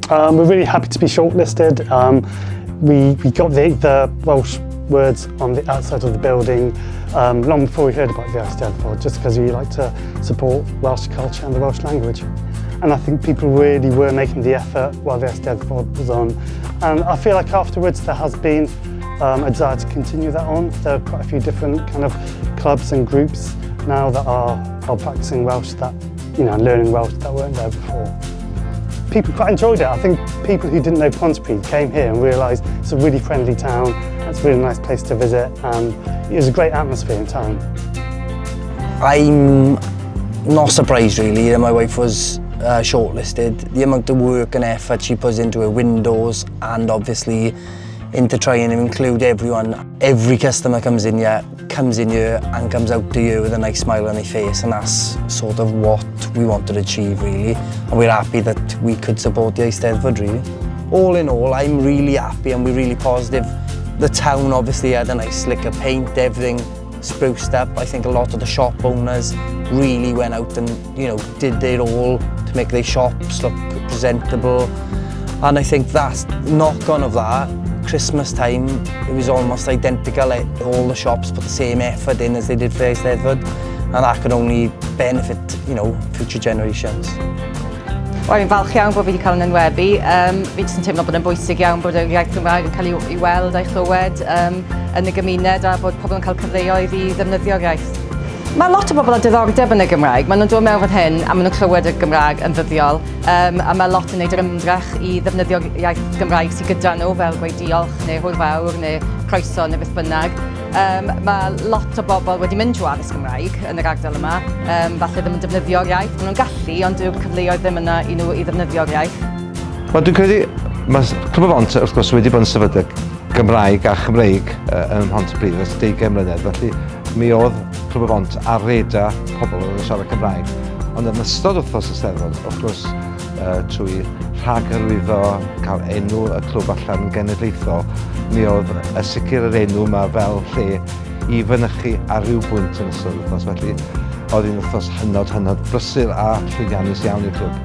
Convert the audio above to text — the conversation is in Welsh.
We're really happy to be shortlisted. We got the Welsh words on the outside of the building long before we heard about the Eisteddfod, just because we like to support Welsh culture and the Welsh language. And I think people really were making the effort while the Eisteddfod was on. And I feel like afterwards there has been a desire to continue that on. There are quite a few different kind of clubs and groups now that are practicing Welsh that, learning Welsh that weren't there before. People quite enjoyed it. I think people who didn't know Pontypridd came here and realised it's a really friendly town, it's a really nice place to visit, and it was a great atmosphere in town. I'm not surprised really that my wife was shortlisted. The amount of work and effort she puts into her windows and obviously into trying to include everyone. Every customer comes in here and comes out to you with a nice smile on their face, and that's sort of what we wanted to achieve really, and we're happy that we could support the Eisteddfod really. All in all, I'm really happy and we're really positive. The town obviously had a nice lick of paint, everything spruced up. I think a lot of the shop owners really went out and did their all to make their shops look presentable, and I think that's knock-on of that. Christmas time, it was almost identical. All the shops put the same effort in as they did for the Eisteddfod, and that could only benefit, future generations. Wel, fi'n falch iawn bod fi wedi cael yn enwebu. Fi jyst yn teimlo bod yn bwysig iawn bod y iaith Gymraeg yn cael ei weld a'i chlywed yn y gymuned, a bod pobl yn cael cyfleoedd i ddefnyddio'r iaith. Mae lot o bobl â diddordeb yn y Gymraeg. Maen nhw'n dod mewn fan hyn a maen nhw'n clywed y Gymraeg yn ddyddiol. A mae lot yn gwneud yr ymdrech i ddefnyddio'r iaith Gymraeg sydd gyda nhw, fel gweud diolch neu hwyl fawr neu croeso neu beth bynnag. Mae lot o bobl wedi mynd trwy addysg Gymraeg yn yr ardal yma, falle ddim yn defnyddio'r iaith. Maen nhw'n gallu, ond dyw'r cyfleoedd ddim yna i nhw i ddefnyddio'r iaith. Wel, dwi'n credu, mae Clwb y Bont wrth gwrs wedi bod yn sefydlu Gymraeg a Chymreig ym Mhontypridd ers 20 mlynedd, felly mi oedd Clwb y Bont ar reda pobl yn siarad Cymraeg. Ond yn ystod wrthnos y Steddfod, wrth gwrs, trwy rhagyrwyddo, cael enw y clwb allan genedlaethol, mi oedd y sicr yr enw yma fel lle i fynychu ar ryw bwynt yn ystod wrthnos. Felly oedd hi'n wrthnos hynod brysur a llwyddiannus iawn i'r clwb.